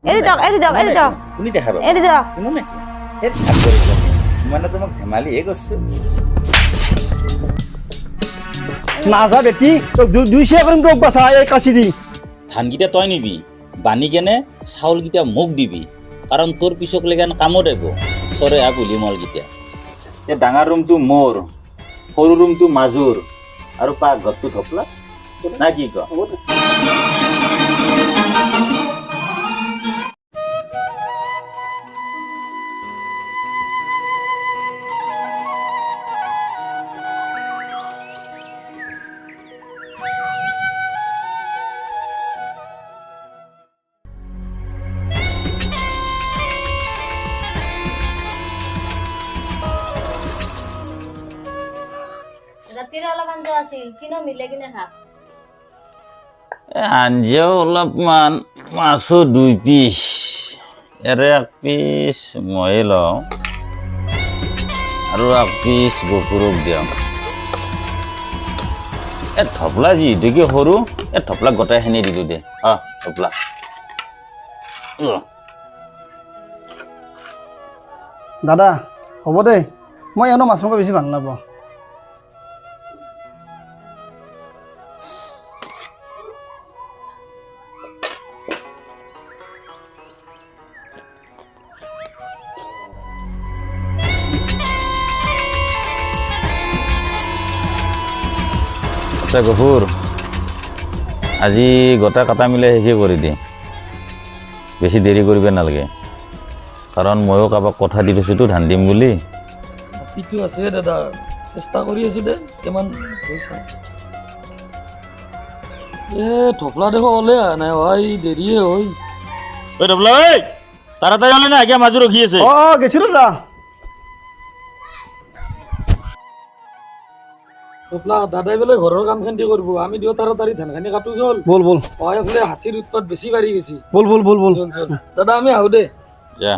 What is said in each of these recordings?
তুমি দেখা মানে তোমাক ধেমালিহে কৰিছো নাযা বেটি তোক দুই শেয়াৰ কৰিম তোক বাছা এই কাচি দি ধানকেইটা তই নিবি বানি কেনে চাউলকেইটা মোক দিবি কাৰণ তোৰ পিছক লেগান কামত আহিব চৰে পুলি মলকেইটা এই ডাঙৰ ৰুমটো মোৰ সৰু ৰুমটো মাজুৰ আৰু পাকঘৰটো থপলা না কি ক ৰাতিৰে অলপ আঞ্জা আছিল কিনো মিলে কিনে খা আঞ্জাও অলপমান মাছো 2 পিচ এৰে 1 পিচ মই লওঁ আৰু 1 পিচ গকুৰক দিওঁ এ থপলা যি দেখি সৰু এ থপলা গোটাইখিনি দিলোঁ দে থপলা দাদা হ'ব দে মই এনে মাছ মাংস বেছি ভাল নাপাওঁ গফুৰ আজি গোটা কাটা মিলাই শেষে কৰি দে বেছি দেৰি কৰিব নালাগে কাৰণ ময়ো কাৰোবাক কথা দি থৈছোঁতো ধান দিম বুলি মাটিটো আছে দাদা চেষ্টা কৰি আছোঁ দে কিমান পইচা ঠপলা দেখো হ'লে নাই ভাই দেৰিয়ে হয় ঐ ঢপলা ঐ তাড়াতাড়ি হ'লে না আগে মাজু ৰখি আছে গেছিলো দাদা ঠপলা দাদাই বোলে ঘৰৰ কাম খেন্তি কৰিব আমি দিও তাড়াতাড়ি ধানখিনি কাটো চল বল বল এইফালে হাতীৰ উৎপাত বেছি বাঢ়ি গৈছে বল বল বল বল চল চল দাদা আমি আহো দে যা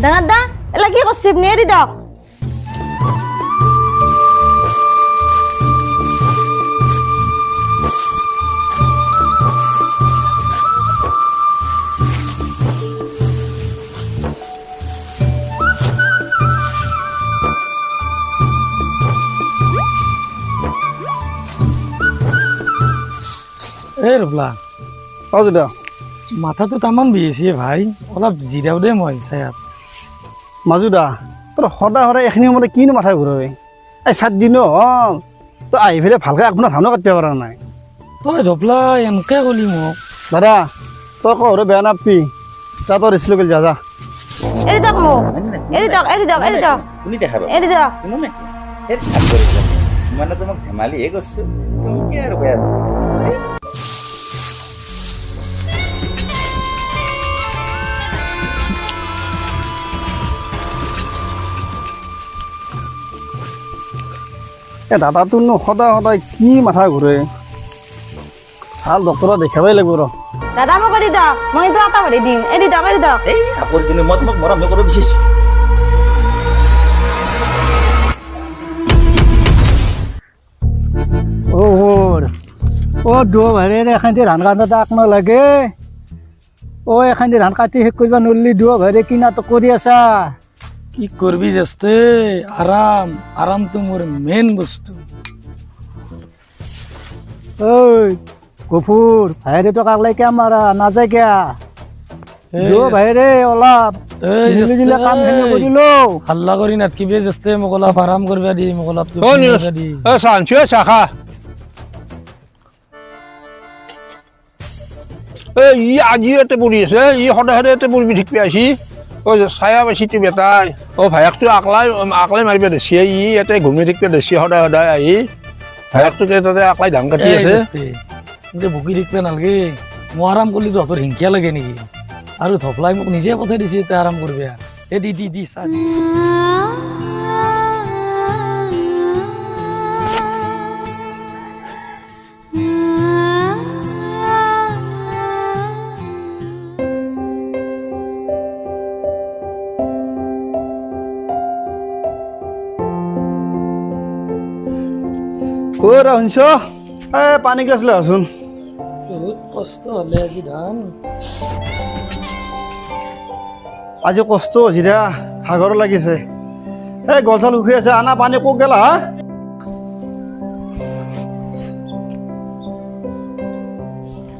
ডাঙৰ দা এলা কি কৰছি নেৰি দক ৰবলা দাদা মাথাটো তামান বিহেছে ভাই অলপ জিৰাও দে মই চায়াত মাজুদা তোৰ সদায় সদায় এইখিনি সময়তে কিনো মাথা ঘূৰাই এই 7 দিনো হ'ল তই আহি পেলাই ভালকৈ আগফালে ধানো কাটিব পৰা নাই তই ঝপলা এনেকে ক'লি মোক দাদা তই কওঁ বেয়া নাপাবি যা তই ৰেষ্ট লৈ যা যা এৰি দক মোক তুমি দেখা এৰি দক মানে তোমাক ধেমালিহে কৰিছো তুমি কি আৰু বেয়া দাদাটোনো সদায় সদায় কি মাথা ঘূৰে ভাল ডক্তৰক দেখাবই লাগিব ৰ দাদা মোক এৰি দক মই তো আটা ভৰি দিম এৰি দক এই আপৰ জনী মই তোমাক মৰম কৰিব বিচাৰিছো দো ভাইৰে এখানি ধান কাটোতে আক নালাগে এখানি ধান কাটি শেষ কৰিব নোৱাৰিলি দো ভাইৰে কি নাটক কৰি আছা কি করবি জাস্তে আরামটো মোর মেন বস্তু ওই গফুর ভাইরে তো কাকলাই কে মারা না যায় কিয়া দো ভাইরে অলপ মিলি দিলে কাম খেলি কৰিলো হাল্লা কৰি নাটকিবি জাস্তে মোক অলপ আৰাম কৰবা দি মোক অলপ দি সানচু চাখা ই আজি এতে পৰি আছে ই সদায় সদায় এতে পৰি ঠিক পাইছি ছায়া বেছি বেটাই ভায়েকটো আকলাই মাৰিব দিছে ই ইয়াতে ঘূমি থাকিব দিছে সদায় সদায় আহি ভায়েকটোকে তাতে আকলাই ধান কাটি আছে ভুকি থাকিব নালাগে মই আৰাম কৰিলে তহঁতৰ হিংসা লাগে নেকি আৰু ধপলাই মোক নিজে পঠাই দিছে তই আৰাম কৰিবি এ দি চা দি। ও শুনছ পানী গ্লাছ লৈ আহচোন বহুত কষ্ট হ'লে আজি ধান আজি কষ্ট হৈছে দে ভাগৰো লাগিছে এই গল চাল উখি আছে আনা পানী ক'ত গেলা হা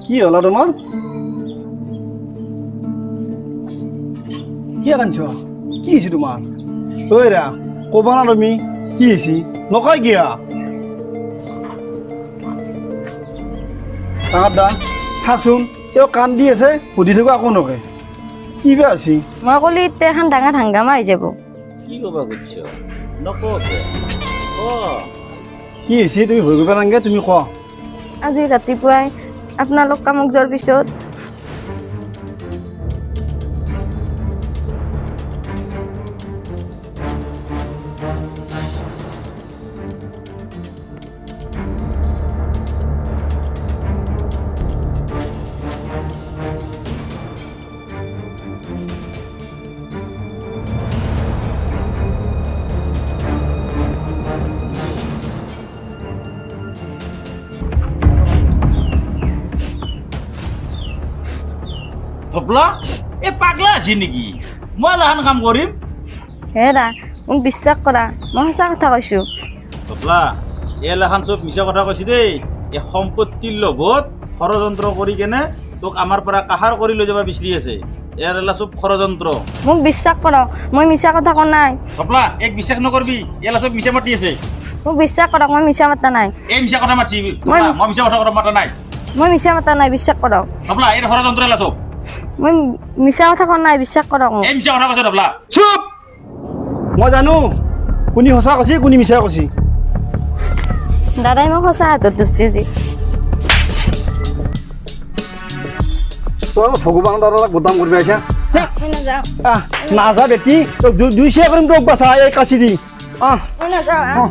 কি হ'ল তোমাৰ কি কান্দছ কি হৈছে তোমাৰ ঐ ৰা ক'বা না তুমি কি হৈছে নকয় কিয়া ডাঙৰ দা চাচোন তেওঁ কাণ দি আছে সুধি থকা একো নকয় কি বা আছে মই ক'লি এতিয়া এখন ডাঙৰ হাংগামা হৈ যাব কি ক'বা খুজিছ নক কি হৈছে তুমি ভয় কৰিব নালাগে তুমি কোৱা আজি ৰাতিপুৱাই আপোনালোক কামক যোৱাৰ পিছত ধপলা এই পাগলা আছে নেকি মই লাহান কাম কৰিম হেৰা মোক বিশ্বাস কৰা মই সঁচা কথা কৈছোঁ ধপলা এই লাহান চব মিছা কথা কৈছে দেই এই সম্পত্তিৰ লোভত ষড়যন্ত্ৰ কৰি কেনে তোক আমাৰ পৰা কাহাৰ কৰি লৈ যাব বিচাৰি আছে ইয়াৰ এলা চব ষড়যন্ত্ৰ মোক বিশ্বাস কৰক মই মিছা কথা কোৱা নাই ধপলা এক বিশ্বাস নকৰবি ইয়ালা চব মিছা মাতি আছে মোক বিশ্বাস কৰক মই মিছা মাতা নাই এই মিছা কথা মাতিছি ধপলা, মই মিছা কথা মাতা নাই মই মিছা মাতা নাই বিশ্বাস কৰক ধপলা এই ষড়যন্ত্ৰ এলা চব মই মিছা কথা কোৱা নাই বিশ্বাস কৰক মোক এই মিছা কথা কৈছে ধপলা চুপ মই জানো কোনি সঁচা কৈছি কোনি মিছা কৈছি দাদাই মোক সঁচা হাতত দস্তি দি তই ভগৱান দাদাক বদনাম কৰিব আহিছা মই নাযাওঁ নাযা বেটি তোক দুই চিয়া কৰিম তোক বাচা এই কাচি দি মই নাযাওঁ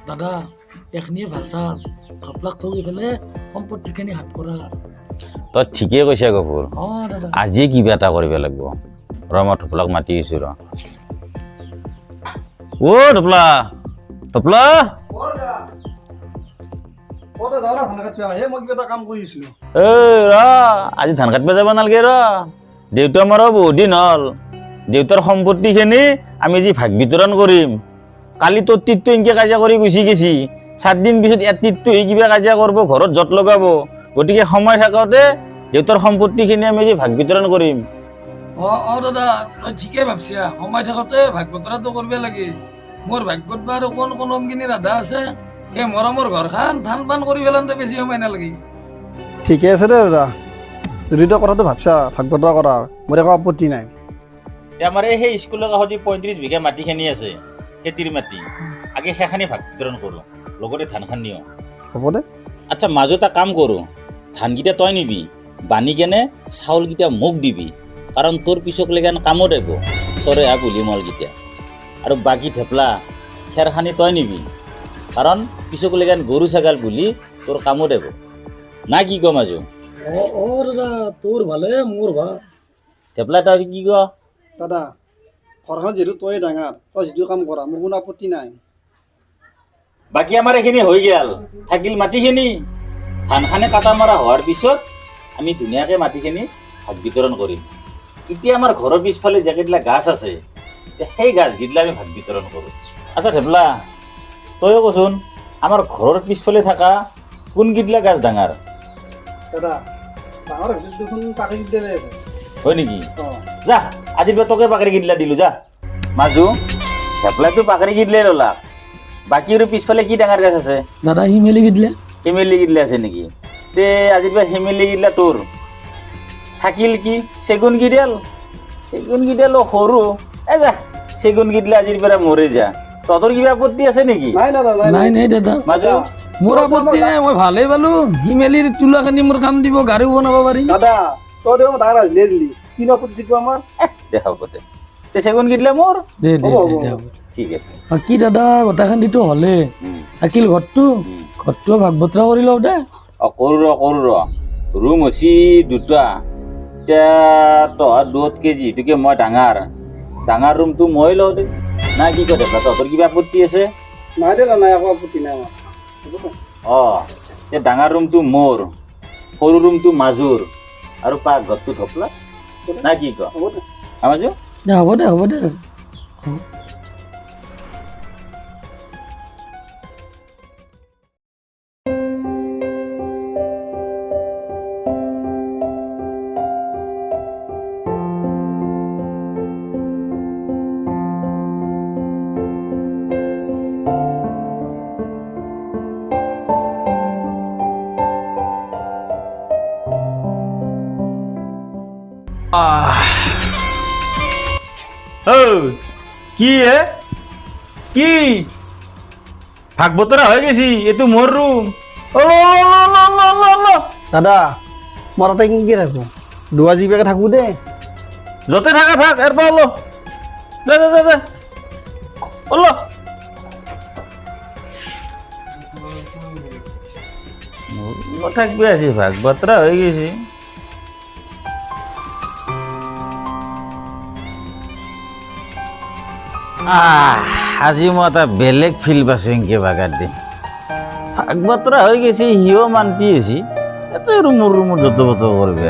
দাদা এখনিয়ে ভাল চাল ধপলাক থৈ পেলাই সম্পত্তিখিনি হাত কৰা তই ঠিকেই কৈছে গফুৰ দাদা আজিয়ে কিবা এটা কৰিব লাগিব ৰ মই ধপলাক মাতি আহিছোঁ ৰ অ ধপলা ধপলা মই কিবা এটা কাম কৰি আছিলো ৰ আজি ধান কাটিব যাব নালাগে ৰ দেউতা মোৰ বহুত দিন হ'ল দেউতাৰ সম্পত্তিখিনি আমি যি ভাগ বিতৰণ কৰিম কালি তোৰ টিটটো এনেকৈ কাজিয়া কৰি গুচি গেছি 7 দিন পিছত ইয়াৰ টিটটো এই কিবা কাজিয়া কৰিব ঘৰত জট লগাব গতিকে সময় থাকোঁতে দেউতাৰ সম্পত্তিখিনি আমি যি ভাগ বিতৰণ কৰিম দাদা তই ঠিকে ভাবছা সময় থাকোঁতে ভাগ বতৰাটো কৰিব লাগে মোৰ ভাগ্যত বাৰু কোন অংগিনী ৰাধা আছে এই মৰমৰ ঘৰখন ধান পান কৰি পেলাওঁতে বেছি সময় নালাগে ঠিকে আছে দে দাদা যদি তই কথাটো ভাবছা ভাগ বতৰা কৰাৰ মোৰ একো আপত্তি নাই আমাৰ সেই স্কুলৰ কাষত 35 বিঘা মাটিখিনি আছে খেতিৰ মাটি আগে সেইখানি ভাগ বিতৰণ কৰোঁ লগতে ধানখান নিওঁ হ'ব দে আচ্ছা মাজত এটা কাম কৰোঁ ধানকেইটা তই নিবি বানি কেনে চাউলকেইটা মোক দিবি কাৰণ তোৰ পিছকলৈকে কামত আহিব চৰে পুলি মলকেইটা আৰু বাকী ঠেপলা খেৰখানি তই নিবি কাৰণ পিছকলৈকে গৰু ছাগাল বুলি তোৰ কামত আহিব না কি কম আজো দাদা তোৰ ভালে মোৰ ভাল ঠেপলা তই কি ক দাদা ঘৰখন যিহেতু তই ডাঙৰ তই যিটো কাম কৰা মোৰ কোনো আপত্তি নাই বাকী আমাৰ এইখিনি হৈ গ'ল থাকিল মাটিখিনি ধানখানে কাটা মৰা হোৱাৰ পিছত আমি ধুনীয়াকৈ মাটিখিনি ভাগ বিতৰণ কৰিম এতিয়া আমাৰ ঘৰৰ পিছফালে যিকেইটা গাছ আছে সেই গাছকেইটা আমি ভাগ বিতৰণ কৰোঁ আচ্ছা ঠেপলা তয়ো কচোন আমাৰ ঘৰৰ পিছফালে থকা কোনকেইটা গাছ ডাঙৰ দাদা ডাঙৰ দেখোন কাটি দিলে আছে হয় নেকি যা আজিৰ পৰা তোকে বাকৰি কেইটা দিলোঁ যা মাজু হেপলাইটো পাকৰি গিদিলে ৰলা বাকী আৰু পিছফালে কি ডাঙৰ গাছ আছে দাদা সি মেলি দিলে শিমেলি গিদিলে আছে নেকি তে আজিৰ পৰা শিমেলি গিদিলা তোৰ থাকিল কি চেগুন গিডাল সৰু এ যা চেগুন গিদিলে আজিৰ পৰা মৰে যা তহঁতৰ কিবা আপত্তি আছে নেকি নাই দাদা নাই নাই দাদা মাজু মোৰ আপত্তি নাই মই ভালেই পালো সি মেলি তোলাখিনি মোৰ কাম দিব গাড়ীও বনাব পাৰিম দাদা তই দেখোন ডাঙৰ ৰাজলে দিলি কিনো আপত্তি কোৱা আমাৰ দে হ'ব দে তে চেগুন গিদিলে মোৰ দে দে হ'ব, দে, হ'ব। হ'ব। ঠিক আছে বাকী দাদা গোটেইখানিতো হ'লে থাকিল ঘৰটো ভাগ বতৰা কৰি লওঁ দে কৰো ৰ ৰুম হৈছে দুটা এতিয়া তহঁত দুটকে যিহেতুকে মই ডাঙৰ ৰুমটো মই লওঁ দে নাই কি কয় দেখা তহঁতৰ কিবা আপত্তি আছে নাই দে নাই একো আপত্তি নাই আমাৰ হ'ব দে। এতিয়া ডাঙৰ ৰুমটো মোৰ সৰু ৰুমটো মাজুৰ আৰু পাকঘৰটো থপলা নাই কি কয় হ'ব দে মাজু দে হ'ব দে হ'ব দে কি হে কি ভাগ বতৰা হৈ গেছি এইটো মোৰ ৰুম দাদা মই তাতে কি থাকোঁ দুৱা জিবিয়াকে থাকোঁ দে য'তে থাকা থাক এৰ পৰা ওলো যা যা যা যা ওলো থাকবি আছি ভাগ বতৰা হৈ গেছি আজি মই এটা বেলেগ ফিল পাইছোঁ এনকে বাগাৰ দি ভাগ বতৰা হৈ গেছি সিও মান্তি হৈছি এতে ৰুমৰ যত বত কৰবি